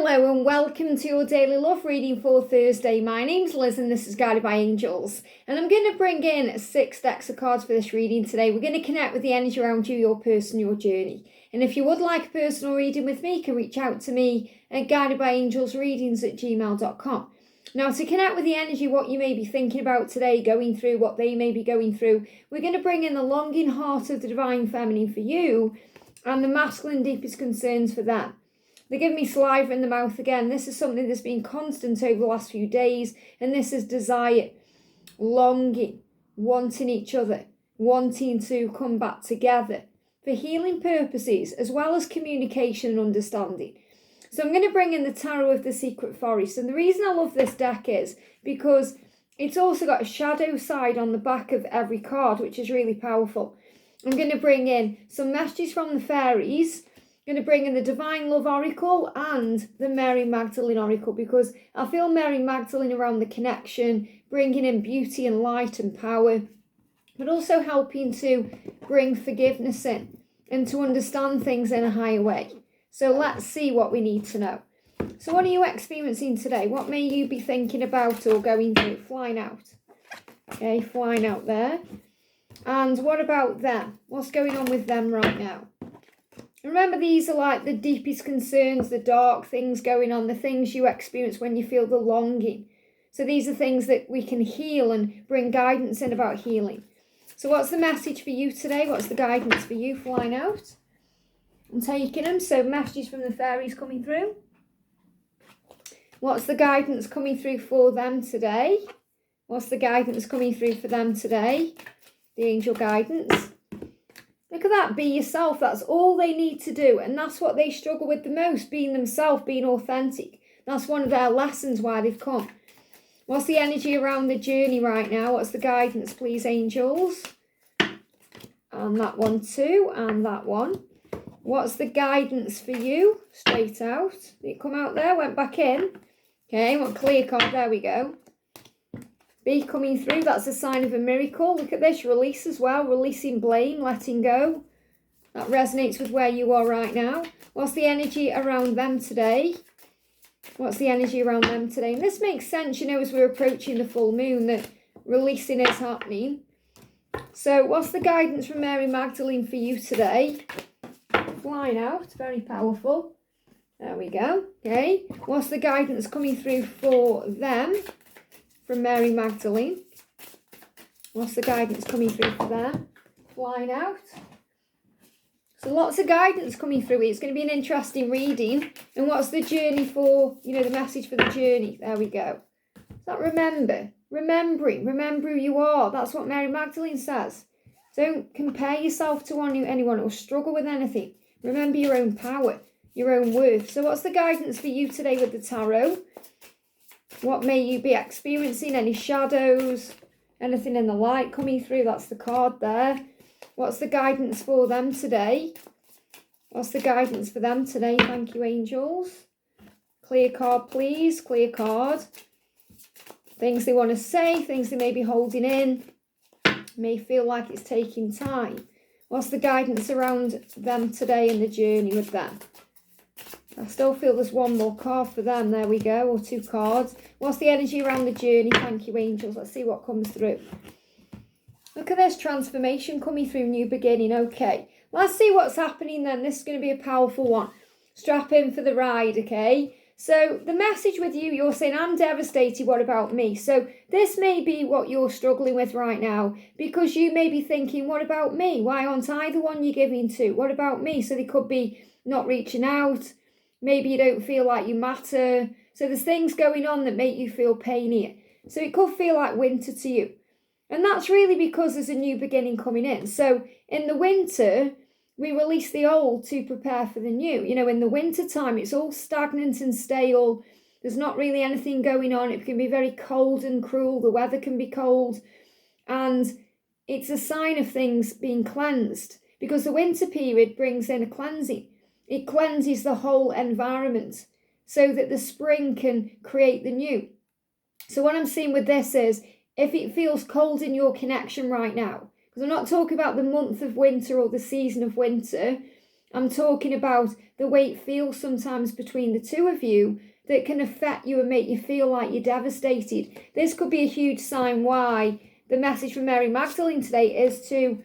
Hello and welcome to your daily love reading for Thursday. My name's Liz and this is Guided by Angels. And I'm going to bring in 6 decks of cards for this reading today. We're going to connect with the energy around you, your person, your journey. And if you would like a personal reading with me, you can reach out to me at guidedbyangelsreadings@gmail.com. Now, to connect with the energy, what you may be thinking about today, going through, what they may be going through, we're going to bring in the longing heart of the divine feminine for you and the masculine deepest concerns for them. They're giving me saliva in the mouth again. This is something that's been constant over the last few days. And this is desire, longing, wanting each other, wanting to come back together for healing purposes, as well as communication and understanding. So I'm going to bring in the Tarot of the Secret Forest. And the reason I love this deck is because it's also got a shadow side on the back of every card, which is really powerful. I'm going to bring in some messages from the fairies. I'm going to bring in the Divine Love Oracle and the Mary Magdalene Oracle, because I feel Mary Magdalene around the connection, bringing in beauty and light and power, but also helping to bring forgiveness in and to understand things in a higher way. So let's see what we need to know. So what are you experiencing today? What may you be thinking about or going through? Flying out. Okay, flying out there. And what about them? What's going on with them right now? Remember, these are like the deepest concerns, the dark things going on, the things you experience when you feel the longing. So these are things that we can heal and bring guidance in about healing. So what's the message for you today? What's the guidance for you flying out? I'm taking them. So messages from the fairies coming through. What's the guidance coming through for them today? What's the guidance coming through for them today? The angel guidance. Look at that, be yourself. That's all they need to do. And that's what they struggle with the most, being themselves, being authentic. That's one of their lessons why they've come. What's the energy around the journey right now? What's the guidance, please, angels? And that one too, and that one. What's the guidance for you? Straight out. Did it come out there? Went back in. Okay, what clear card? There we go. Be coming through, that's a sign of a miracle. Look at this, release as well, releasing blame, letting go. That resonates with where you are right now. What's the energy around them today? What's the energy around them today? And this makes sense, you know, as we're approaching the full moon, that releasing is happening. So what's the guidance from Mary Magdalene for you today? Flying out, very powerful. There we go, okay. What's the guidance coming through for them? From Mary Magdalene. What's the guidance coming through for them? Flying out. So lots of guidance coming through. It's going to be an interesting reading. And what's the journey for, you know, the message for the journey? There we go. Is that remember who you are. That's what Mary Magdalene says. Don't compare yourself to anyone or struggle with anything. Remember your own power, your own worth. So what's the guidance for you today with the tarot? What may you be experiencing? Any shadows? Anything in the light coming through? That's the card there. What's the guidance for them today? What's the guidance for them today? Thank you, angels. Clear card, please. Clear card. Things they want to say, things they may be holding in. May feel like it's taking time. What's the guidance around them today and the journey with them? I still feel there's one more card for them. There we go, or 2 cards. What's the energy around the journey? Thank you, angels. Let's see what comes through. Look at this transformation coming through, new beginning. Okay, let's see what's happening then. This is going to be a powerful one. Strap in for the ride, okay? So the message with you, you're saying, I'm devastated, what about me? So this may be what you're struggling with right now, because you may be thinking, what about me? Why aren't I the one you're giving to? What about me? So they could be not reaching out. Maybe you don't feel like you matter. So there's things going on that make you feel pain here. So it could feel like winter to you. And that's really because there's a new beginning coming in. So in the winter, we release the old to prepare for the new. You know, in the winter time, it's all stagnant and stale. There's not really anything going on. It can be very cold and cruel. The weather can be cold. And it's a sign of things being cleansed, because the winter period brings in a cleansing. It cleanses the whole environment so that the spring can create the new. So what I'm seeing with this is, if it feels cold in your connection right now, because I'm not talking about the month of winter or the season of winter, I'm talking about the way it feels sometimes between the two of you that can affect you and make you feel like you're devastated. This could be a huge sign why the message from Mary Magdalene today is to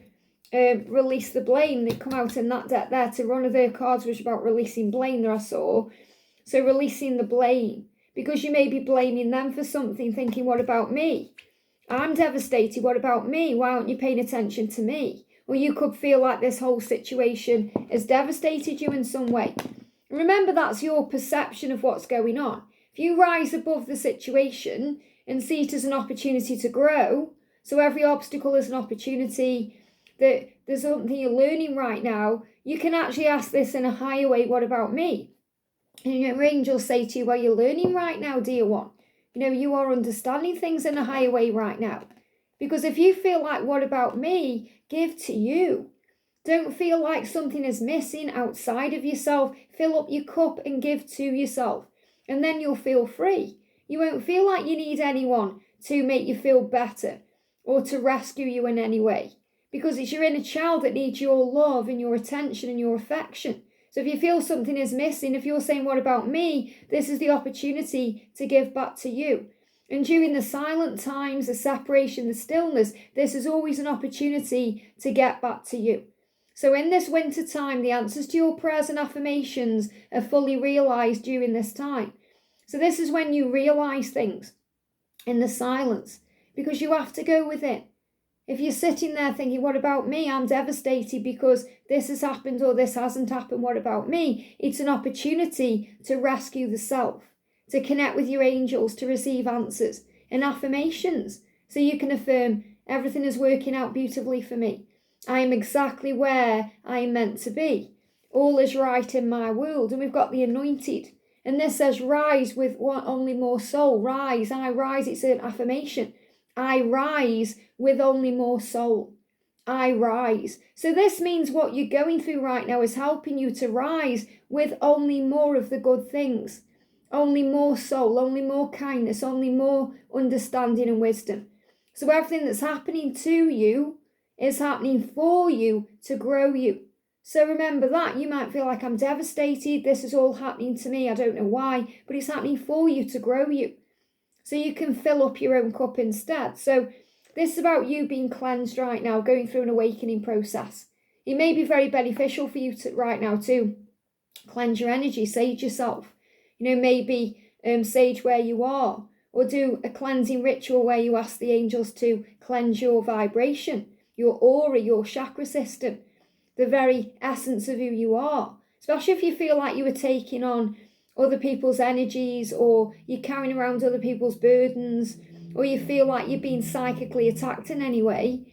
release the blame. They come out in that deck there to one of their cards was about releasing blame that I saw. So releasing the blame, because you may be blaming them for something, thinking, what about me? I'm devastated. What about me? Why aren't you paying attention to me? Or you could feel like this whole situation has devastated you in some way. Remember, that's your perception of what's going on. If you rise above the situation and see it as an opportunity to grow, so every obstacle is an opportunity, that there's something you're learning right now, you can actually ask this in a higher way, what about me? And your angels say to you, well, you're learning right now, dear one. You are understanding things in a higher way right now. Because if you feel like, what about me? Give to you. Don't feel like something is missing outside of yourself. Fill up your cup and give to yourself. And then you'll feel free. You won't feel like you need anyone to make you feel better or to rescue you in any way. Because it's your inner child that needs your love and your attention and your affection. So if you feel something is missing, if you're saying, what about me? This is the opportunity to give back to you. And during the silent times, the separation, the stillness, this is always an opportunity to get back to you. So in this winter time, the answers to your prayers and affirmations are fully realized during this time. So this is when you realize things in the silence, because you have to go within. If you're sitting there thinking, what about me? I'm devastated because this has happened or this hasn't happened. What about me? It's an opportunity to rescue the self, to connect with your angels, to receive answers and affirmations. So you can affirm, everything is working out beautifully for me. I am exactly where I am meant to be. All is right in my world. And we've got the anointed. And this says, rise with only more soul. Rise, I rise. It's an affirmation. I rise with only more soul. I rise. So this means what you're going through right now is helping you to rise with only more of the good things. Only more soul, only more kindness, only more understanding and wisdom. So everything that's happening to you is happening for you to grow you. So remember that. You might feel like, I'm devastated. This is all happening to me. I don't know why, but it's happening for you to grow you. So you can fill up your own cup instead. So this is about you being cleansed right now, going through an awakening process. It may be very beneficial for you right now to cleanse your energy, sage yourself. Maybe sage where you are, or do a cleansing ritual where you ask the angels to cleanse your vibration, your aura, your chakra system, the very essence of who you are. Especially if you feel like you were taking on other people's energies, or you're carrying around other people's burdens, or you feel like you're being psychically attacked in any way.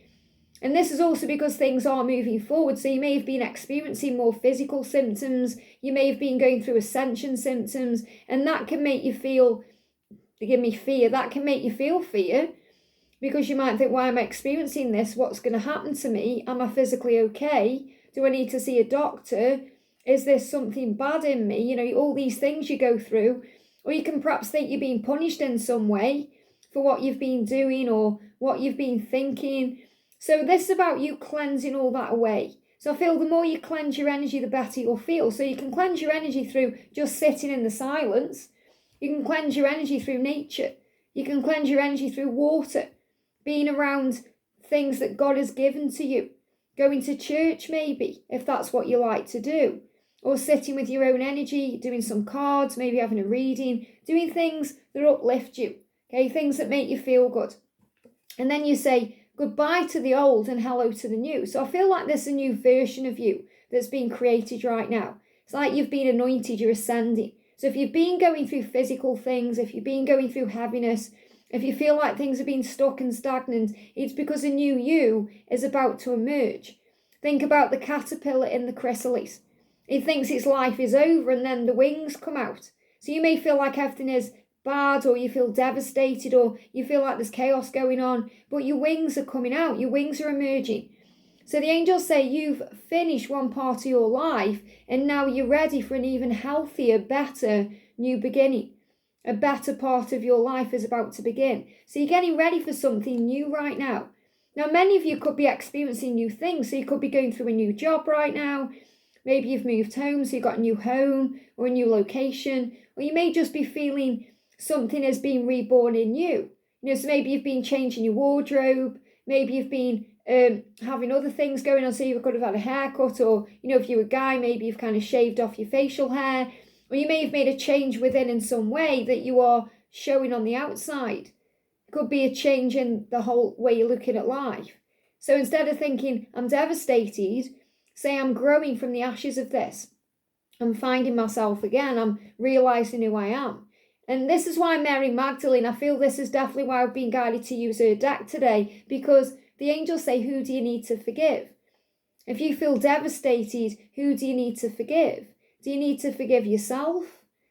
And this is also because things are moving forward. So you may have been experiencing more physical symptoms. You may have been going through ascension symptoms, and that can make you feel, forgive me, fear. That can make you feel fear, because you might think, why am I experiencing this? What's going to happen to me? Am I physically okay? Do I need to see a doctor? Is there something bad in me? All these things you go through. Or you can perhaps think you're being punished in some way for what you've been doing or what you've been thinking. So this is about you cleansing all that away. So I feel the more you cleanse your energy, the better you'll feel. So you can cleanse your energy through just sitting in the silence. You can cleanse your energy through nature. You can cleanse your energy through water, being around things that God has given to you. Going to church maybe, if that's what you like to do. Or sitting with your own energy, doing some cards, maybe having a reading, doing things that uplift you, okay, things that make you feel good. And then you say goodbye to the old and hello to the new. So I feel like there's a new version of you that's being created right now. It's like you've been anointed, you're ascending. So if you've been going through physical things, if you've been going through heaviness, if you feel like things have been stuck and stagnant, it's because a new you is about to emerge. Think about the caterpillar in the chrysalis. It thinks its life is over, and then the wings come out. So you may feel like everything is bad, or you feel devastated, or you feel like there's chaos going on, but your wings are coming out, your wings are emerging. So the angels say you've finished one part of your life, and now you're ready for an even healthier, better new beginning. A better part of your life is about to begin. So you're getting ready for something new right now. Now, many of you could be experiencing new things. So you could be going through a new job right now. Maybe you've moved home, so you've got a new home or a new location, or you may just be feeling something has been reborn in you. So maybe you've been changing your wardrobe, maybe you've been having other things going on, so you could have had a haircut, or, if you're a guy, maybe you've kind of shaved off your facial hair, or you may have made a change within in some way that you are showing on the outside. It could be a change in the whole way you're looking at life. So instead of thinking, I'm devastated, say I'm growing from the ashes of this. I'm finding myself again. I'm realising who I am. And this is why Mary Magdalene, I feel this is definitely why I've been guided to use her deck today, because the angels say, who do you need to forgive? If you feel devastated, who do you need to forgive? Do you need to forgive yourself?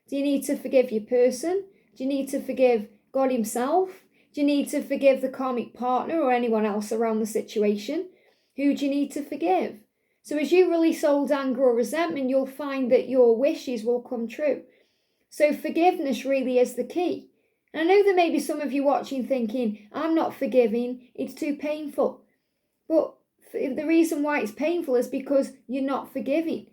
Do you need to forgive your person? Do you need to forgive God himself? Do you need to forgive the karmic partner or anyone else around the situation? Who do you need to forgive? So as you release old anger or resentment, you'll find that your wishes will come true. So forgiveness really is the key. And I know there may be some of you watching thinking, I'm not forgiving, it's too painful. But the reason why it's painful is because you're not forgiving.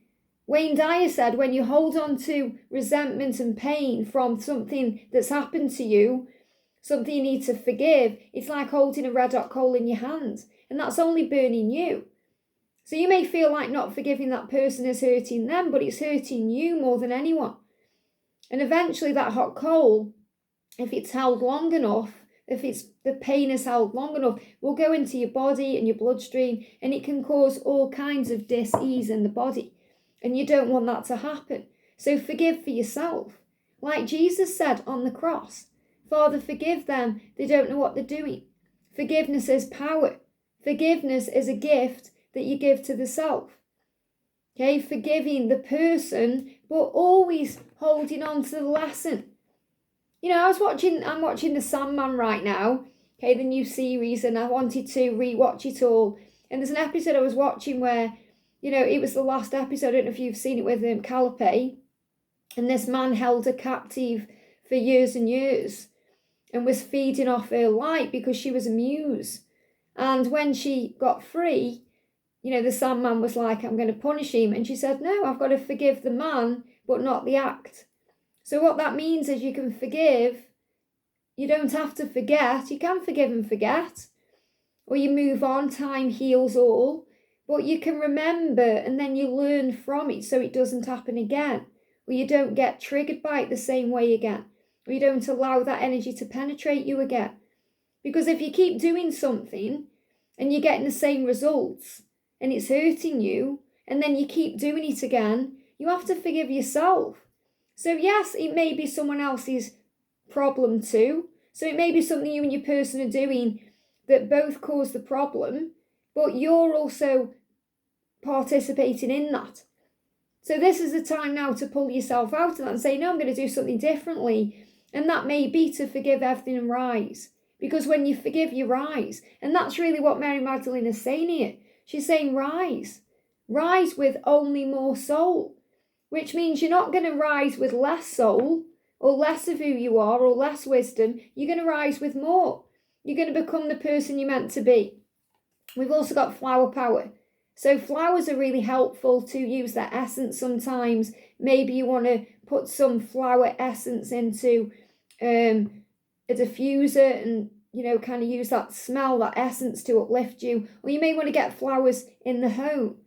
Wayne Dyer said, when you hold on to resentment and pain from something that's happened to you, something you need to forgive, it's like holding a red hot coal in your hand, and that's only burning you. So you may feel like not forgiving that person is hurting them, but it's hurting you more than anyone. And eventually that hot coal, if it's held long enough, if the pain is held long enough, will go into your body and your bloodstream, and it can cause all kinds of dis-ease in the body. And you don't want that to happen. So forgive for yourself. Like Jesus said on the cross, Father, forgive them, they don't know what they're doing. Forgiveness is power. Forgiveness is a gift that you give to the self. Okay, forgiving the person, but always holding on to the lesson. I'm watching The Sandman right now, okay, the new series, and I wanted to rewatch it all. And there's an episode I was watching where, it was the last episode, I don't know if you've seen it, with Calliope, and this man held her captive for years and years and was feeding off her light because she was a muse. And when she got free, the Sandman was like, I'm going to punish him. And she said, no, I've got to forgive the man, but not the act. So what that means is you can forgive. You don't have to forget. You can forgive and forget. Or you move on, time heals all. But you can remember, and then you learn from it so it doesn't happen again. Or you don't get triggered by it the same way again. Or you don't allow that energy to penetrate you again. Because if you keep doing something and you're getting the same results and it's hurting you, and then you keep doing it again, you have to forgive yourself. So yes, it may be someone else's problem too. So it may be something you and your person are doing that both cause the problem, but you're also participating in that. So this is the time now to pull yourself out of that and say, no, I'm going to do something differently. And that may be to forgive everything and rise. Because when you forgive, you rise. And that's really what Mary Magdalene is saying here. She's saying rise. Rise with only more soul. Which means you're not going to rise with less soul or less of who you are or less wisdom. You're going to rise with more. You're going to become the person you're meant to be. We've also got flower power. So flowers are really helpful to use their essence sometimes. Maybe you want to put some flower essence into a diffuser and, kind of use that smell, that essence to uplift you. Or you may want to get flowers in the home.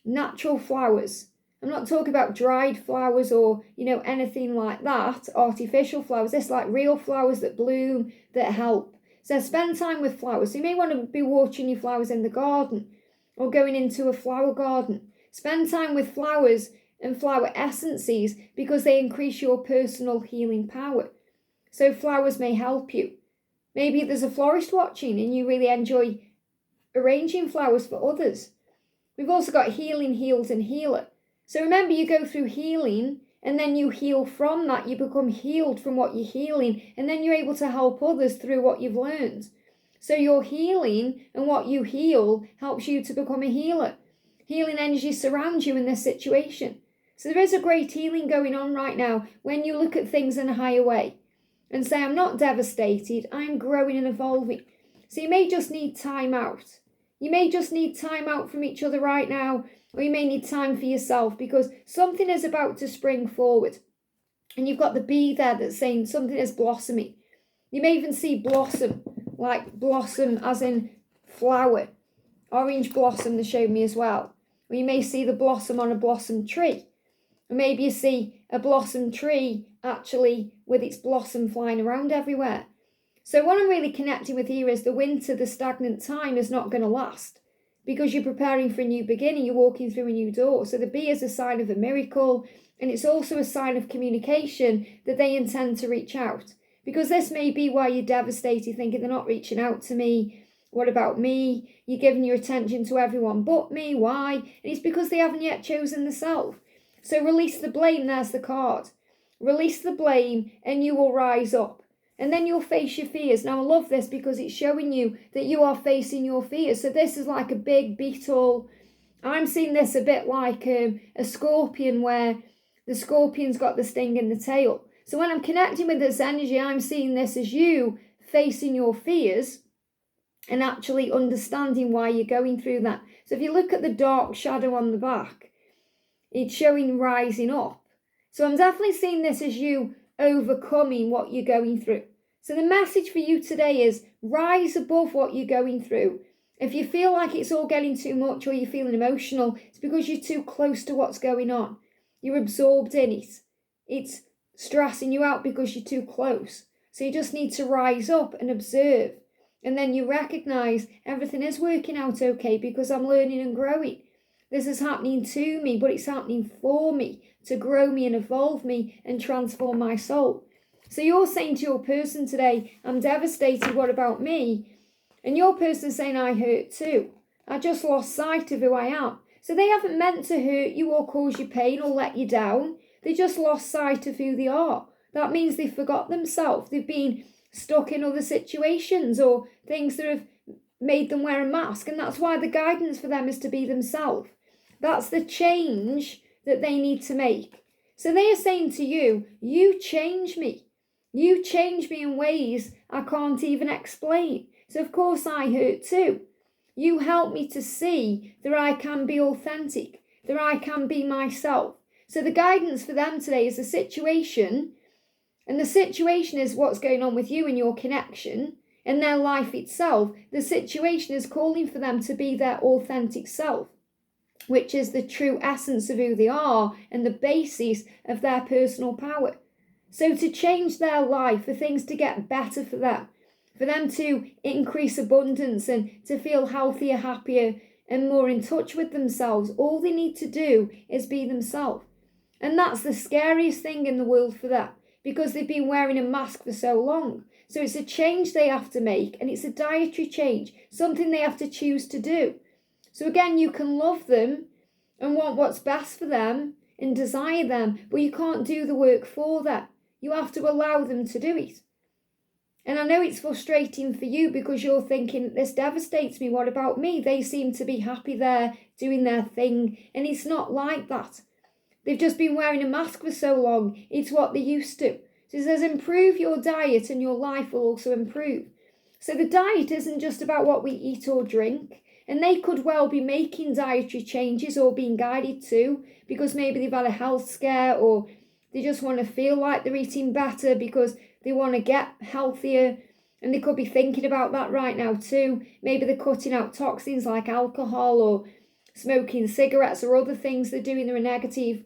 Natural flowers. I'm not talking about dried flowers or, anything like that. Artificial flowers. It's like real flowers that bloom, that help. So spend time with flowers. So you may want to be watering your flowers in the garden or going into a flower garden. Spend time with flowers and flower essences because they increase your personal healing power. So flowers may help you. Maybe there's a florist watching and you really enjoy arranging flowers for others. We've also got healing, heals and healer. So remember, you go through healing and then you heal from that. You become healed from what you're healing, and then you're able to help others through what you've learned. So your healing and what you heal helps you to become a healer. Healing energy surrounds you in this situation. So there is a great healing going on right now when you look at things in a higher way and say, I'm not devastated, I'm growing and evolving. So you may just need time out. You may just need time out from each other right now or you may need time for yourself because something is about to spring forward. And you've got the bee there that's saying something is blossoming. You may even see blossom, like blossom as in flower. Orange blossom they showed me as well. Or you may see the blossom on a blossom tree. Or maybe you see a blossom tree actually with its blossom flying around everywhere. So what I'm really connecting with here is the winter, the stagnant time is not going to last because you're preparing for a new beginning. You're walking through a new door. So the bee is a sign of a miracle, and it's also a sign of communication that they intend to reach out. Because this may be why you're devastated, thinking they're not reaching out to me. What about me? You're giving your attention to everyone but me. Why? And it's because they haven't yet chosen the self. So release the blame. There's the card. Release the blame and you will rise up. And then you'll face your fears. Now I love this because it's showing you that you are facing your fears. So this is like a big beetle. I'm seeing this a bit like a scorpion where the scorpion's got the sting in the tail. So when I'm connecting with this energy, I'm seeing this as you facing your fears and actually understanding why you're going through that. So if you look at the dark shadow on the back, it's showing rising up. So I'm definitely seeing this as you overcoming what you're going through. So the message for you today is rise above what you're going through. If you feel like it's all getting too much or you're feeling emotional, it's because you're too close to what's going on. You're absorbed in it. It's stressing you out because you're too close. So you just need to rise up and observe. And then you recognize everything is working out okay because I'm learning and growing. This is happening to me, but it's happening for me to grow me and evolve me and transform my soul. So you're saying to your person today, I'm devastated, what about me? And your person is saying, I hurt too. I just lost sight of who I am. So they haven't meant to hurt you or cause you pain or let you down. They just lost sight of who they are. That means they forgot themselves. They've been stuck in other situations or things that have made them wear a mask. And that's why the guidance for them is to be themselves. That's the change that they need to make. So they are saying to you, you change me. You change me in ways I can't even explain. So of course I hurt too. You help me to see that I can be authentic, that I can be myself. So the guidance for them today is the situation, and the situation is what's going on with you and your connection and their life itself. The situation is calling for them to be their authentic self, which is the true essence of who they are and the basis of their personal power. So to change their life, for things to get better for them to increase abundance and to feel healthier, happier, and more in touch with themselves, all they need to do is be themselves. And that's the scariest thing in the world for them, because they've been wearing a mask for so long. So it's a change they have to make, and it's a dietary change, something they have to choose to do. So again, you can love them and want what's best for them and desire them, but you can't do the work for them. You have to allow them to do it. And I know it's frustrating for you because you're thinking, this devastates me. What about me? They seem to be happy there doing their thing. And it's not like that. They've just been wearing a mask for so long. It's what they used to. So it says improve your diet and your life will also improve. So the diet isn't just about what we eat or drink. And they could well be making dietary changes or being guided to because maybe they've had a health scare or they just want to feel like they're eating better because they want to get healthier. And they could be thinking about that right now too. Maybe they're cutting out toxins like alcohol or smoking cigarettes or other things they're doing that are negative.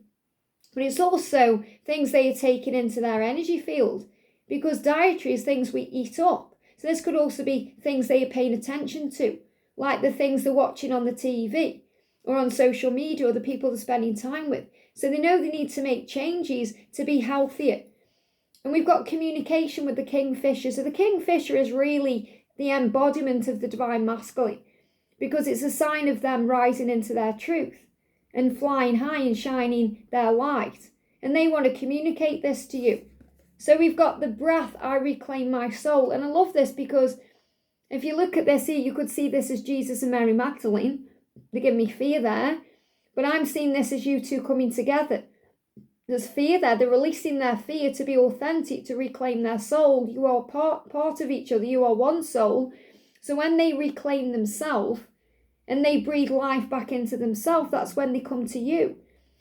But it's also things they are taking into their energy field because dietary is things we eat up. So this could also be things they are paying attention to, like the things they're watching on the TV or on social media or the people they're spending time with. So they know they need to make changes to be healthier. And we've got communication with the kingfisher. So the kingfisher is really the embodiment of the divine masculine because it's a sign of them rising into their truth and flying high and shining their light. And they want to communicate this to you. So we've got the breath, I reclaim my soul. And I love this because if you look at this here, you could see this as Jesus and Mary Magdalene. They give me fear there. But I'm seeing this as you two coming together. There's fear there. They're releasing their fear to be authentic, to reclaim their soul. You are part of each other. You are one soul. So when they reclaim themselves and they breathe life back into themselves, that's when they come to you.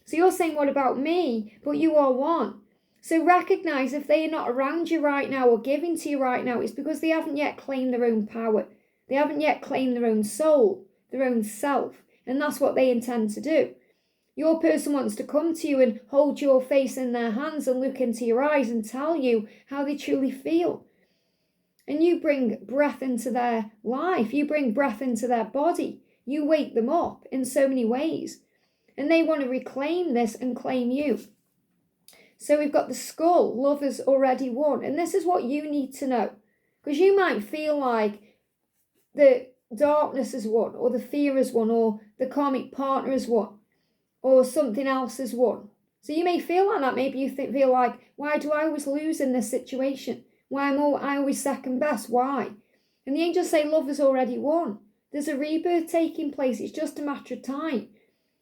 So you're saying, what about me? But you are one. So recognize if they are not around you right now or giving to you right now, it's because they haven't yet claimed their own power. They haven't yet claimed their own soul, their own self. And that's what they intend to do. Your person wants to come to you and hold your face in their hands and look into your eyes and tell you how they truly feel. And you bring breath into their life. You bring breath into their body. You wake them up in so many ways. And they want to reclaim this and claim you. So we've got the skull, love has already won. And this is what you need to know. Because you might feel like the darkness has won, or the fear has won, or the karmic partner has won, or something else has won. So you may feel like that. Maybe you feel like, why do I always lose in this situation? Why am I always second best? Why? And the angels say love has already won. There's a rebirth taking place. It's just a matter of time.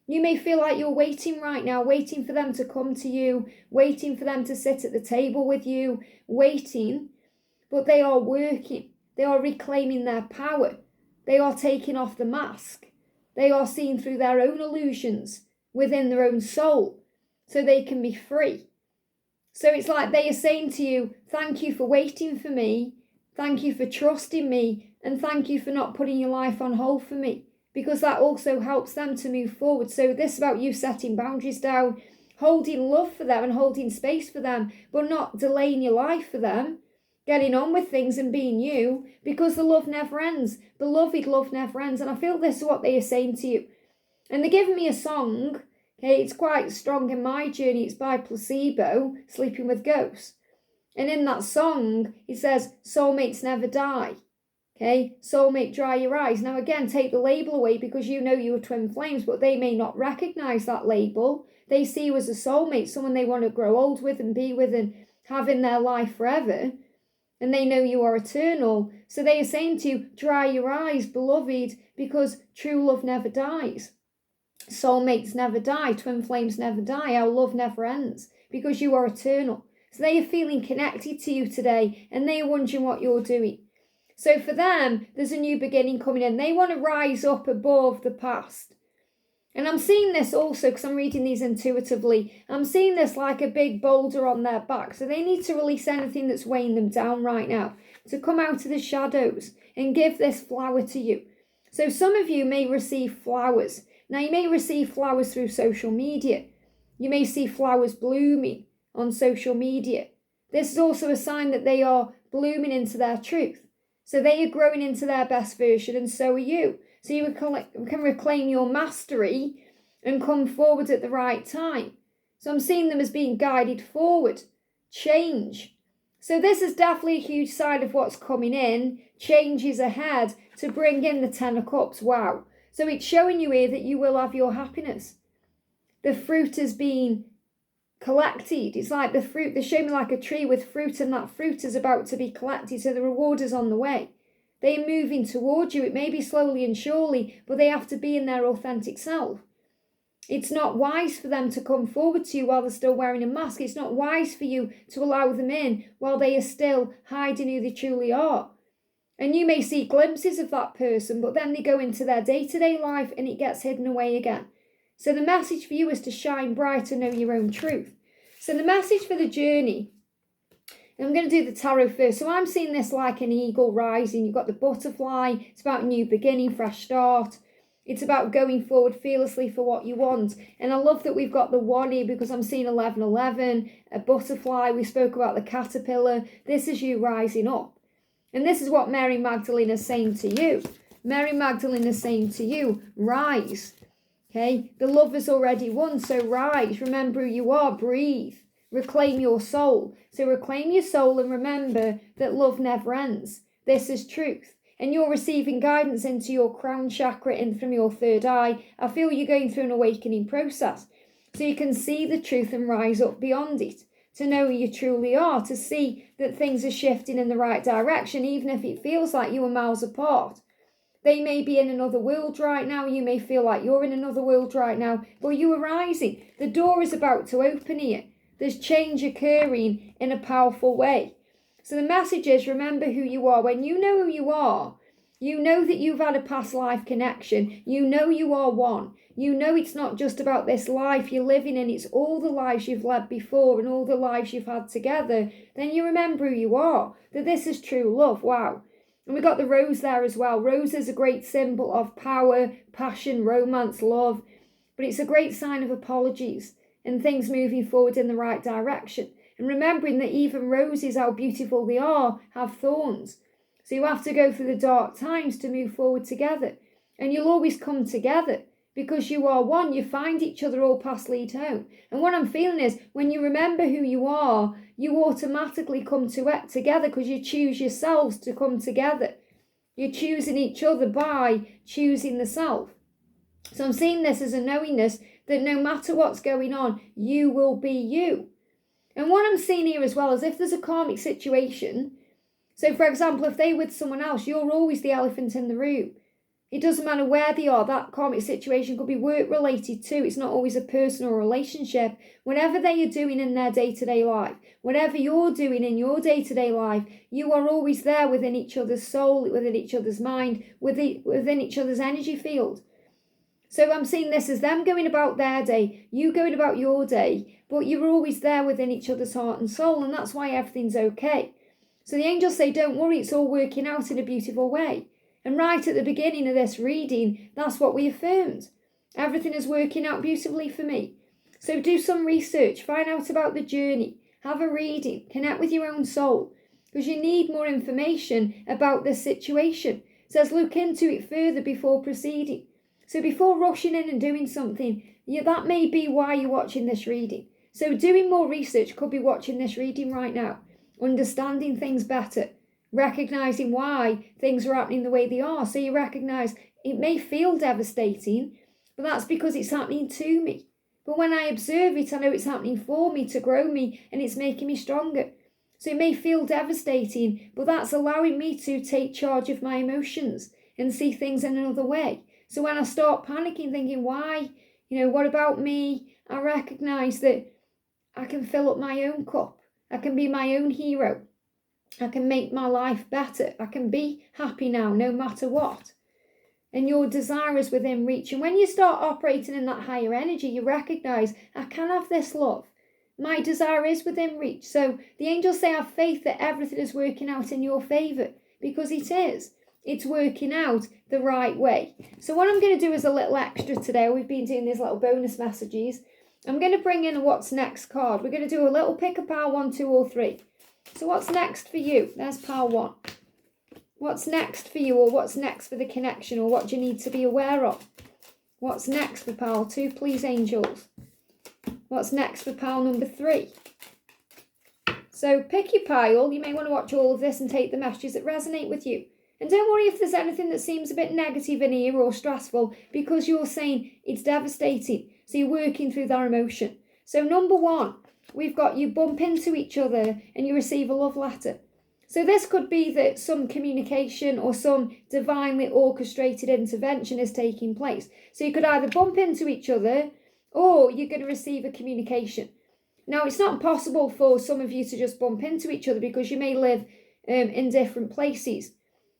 You may feel like you're waiting right now, waiting for them to come to you, waiting for them to sit at the table with you, waiting. But they are working. They are reclaiming their power. They are taking off the mask. They are seeing through their own illusions within their own soul so they can be free. So it's like they are saying to you, thank you for waiting for me, thank you for trusting me, and thank you for not putting your life on hold for me, because that also helps them to move forward. So this is about you setting boundaries down, holding love for them and holding space for them, but not delaying your life for them, getting on with things and being you, because the love never ends. Beloved, love never ends. And I feel this is what they are saying to you. And they're giving me a song. Okay, it's quite strong in my journey. It's by Placebo, Sleeping with Ghosts. And in that song, it says, soulmates never die. Okay, soulmate, dry your eyes. Now again, take the label away because you know you are twin flames, but they may not recognise that label. They see you as a soulmate, someone they want to grow old with and be with and have in their life forever. And they know you are eternal. So they are saying to you, dry your eyes, beloved, because true love never dies. Soulmates never die, twin flames never die, our love never ends, because you are eternal. So they are feeling connected to you today, and they are wondering what you're doing. So for them, there's a new beginning coming in. They want to rise up above the past. And I'm seeing this also, because I'm reading these intuitively, I'm seeing this like a big boulder on their back. So they need to release anything that's weighing them down right now, to come out of the shadows and give this flower to you. So some of you may receive flowers. Now, you may receive flowers through social media. You may see flowers blooming on social media. This is also a sign that they are blooming into their truth. So they are growing into their best version, and so are you. So you can reclaim your mastery and come forward at the right time. So I'm seeing them as being guided forward. Change. So this is definitely a huge sign of what's coming in. Change is ahead to bring in the Ten of Cups. Wow. So it's showing you here that you will have your happiness. The fruit is being collected. It's like the fruit, they're showing me like a tree with fruit, and that fruit is about to be collected. So the reward is on the way. They are moving towards you. It may be slowly and surely, but they have to be in their authentic self. It's not wise for them to come forward to you while they're still wearing a mask. It's not wise for you to allow them in while they are still hiding who they truly are. And you may see glimpses of that person, but then they go into their day-to-day life and it gets hidden away again. So the message for you is to shine bright and know your own truth. So the message for the journey, and I'm going to do the tarot first. So I'm seeing this like an eagle rising. You've got the butterfly. It's about a new beginning, fresh start. It's about going forward fearlessly for what you want. And I love that we've got the one here because I'm seeing 1111, a butterfly. We spoke about the caterpillar. This is you rising up. And this is what Mary Magdalene is saying to you. Mary Magdalene is saying to you, rise. Okay, the love is already won, so rise. Remember who you are, breathe. Reclaim your soul. So reclaim your soul and remember that love never ends. This is truth. And you're receiving guidance into your crown chakra and from your third eye. I feel you're going through an awakening process. So you can see the truth and rise up beyond it. To know who you truly are, to see that things are shifting in the right direction, even if it feels like you are miles apart. They may be in another world right now. You may feel like you're in another world right now, but you are rising. The door is about to open here. There's change occurring in a powerful way. So the message is, remember who you are. When you know who you are, You know that you've had a past life connection. You know you are one. You know it's not just about this life you're living in. It's all the lives you've led before and all the lives you've had together. Then you remember who you are. That this is true love. Wow. And we got the rose there as well. Rose is a great symbol of power, passion, romance, love. But it's a great sign of apologies and things moving forward in the right direction. And remembering that even roses, how beautiful they are, have thorns. So you have to go through the dark times to move forward together. And you'll always come together because you are one. You find each other, all paths lead home. And what I'm feeling is when you remember who you are, you automatically come together because you choose yourselves to come together. You're choosing each other by choosing the self. So I'm seeing this as a knowingness that no matter what's going on, you will be you. And what I'm seeing here as well is if there's a karmic situation, so for example, if they're with someone else, you're always the elephant in the room. It doesn't matter where they are, that karmic situation could be work related too. It's not always a personal relationship. Whatever they are doing in their day-to-day life, whatever you're doing in your day-to-day life, you are always there within each other's soul, within each other's mind, within each other's energy field. So I'm seeing this as them going about their day, you going about your day, but you're always there within each other's heart and soul, and that's why everything's okay. So the angels say, don't worry, it's all working out in a beautiful way. And right at the beginning of this reading, that's what we affirmed. Everything is working out beautifully for me. So do some research, find out about the journey, have a reading, connect with your own soul, because you need more information about this situation. It says look into it further before proceeding. So before rushing in and doing something, that may be why you're watching this reading. So doing more research could be watching this reading right now, understanding things better, recognizing why things are happening the way they are. So you recognize it may feel devastating, but that's because it's happening to me. But when I observe it, I know it's happening for me, to grow me, and it's making me stronger. So it may feel devastating, but that's allowing me to take charge of my emotions and see things in another way. So when I start panicking, thinking, why? What about me? I recognize that I can fill up my own cup. I can be my own hero. I can make my life better. I can be happy now, no matter what. And your desire is within reach. And when you start operating in that higher energy, you recognize, I can have this love. My desire is within reach. So the angels say, have faith that everything is working out in your favor, because it is. It's working out the right way. So what I'm going to do is a little extra today. We've been doing these little bonus messages. I'm going to bring in a what's next card. We're going to do a little pick a pile 1, 2 or 3. So what's next for you? There's pile 1. What's next for you, or what's next for the connection, or what do you need to be aware of? What's next for pile 2, please, angels? What's next for pile number 3? So pick your pile. You may want to watch all of this and take the messages that resonate with you. And don't worry if there's anything that seems a bit negative in here or stressful, because you're saying it's devastating. So you're working through that emotion. So number 1, we've got you bump into each other and you receive a love letter. So this could be that some communication or some divinely orchestrated intervention is taking place. So you could either bump into each other or you're going to receive a communication. Now, it's not possible for some of you to just bump into each other because you may live in different places.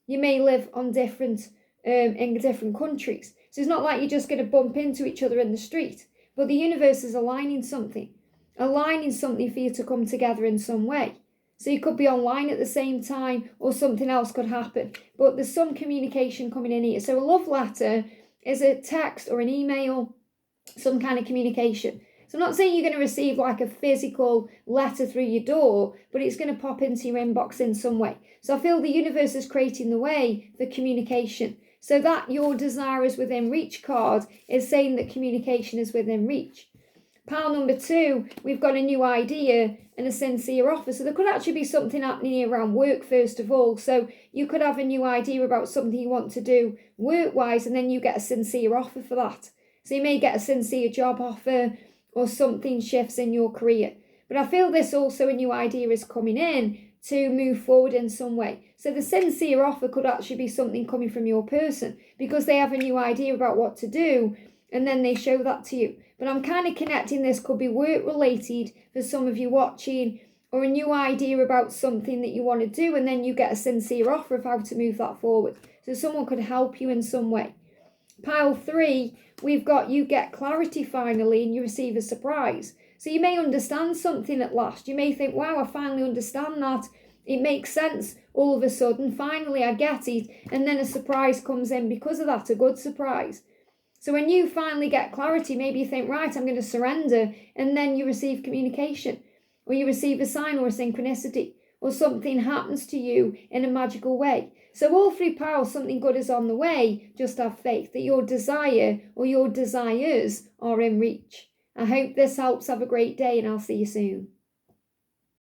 You may live on in different countries. So it's not like you're just going to bump into each other in the street. But the universe is aligning something for you to come together in some way. So you could be online at the same time, or something else could happen. But there's some communication coming in here. So a love letter is a text or an email, some kind of communication. So I'm not saying you're going to receive like a physical letter through your door, but it's going to pop into your inbox in some way. So I feel the universe is creating the way for communication. So that your desire is within reach card is saying that communication is within reach. Pile number 2, we've got a new idea and a sincere offer. So there could actually be something happening here around work first of all. So you could have a new idea about something you want to do work-wise, and then you get a sincere offer for that. So you may get a sincere job offer, or something shifts in your career. But I feel this also a new idea is coming in to move forward in some way. So the sincere offer could actually be something coming from your person because they have a new idea about what to do and then they show that to you. But I'm kind of connecting this could be work related for some of you watching, or a new idea about something that you want to do, and then you get a sincere offer of how to move that forward. So someone could help you in some way. Pile 3, we've got you get clarity finally and you receive a surprise. So you may understand something at last. You may think, wow, I finally understand that. It makes sense all of a sudden. Finally, I get it. And then a surprise comes in because of that, a good surprise. So when you finally get clarity, maybe you think, right, I'm going to surrender. And then you receive communication, or you receive a sign or a synchronicity, or something happens to you in a magical way. So all through piles, something good is on the way. Just have faith that your desire or your desires are in reach. I hope this helps. Have a great day, and I'll see you soon.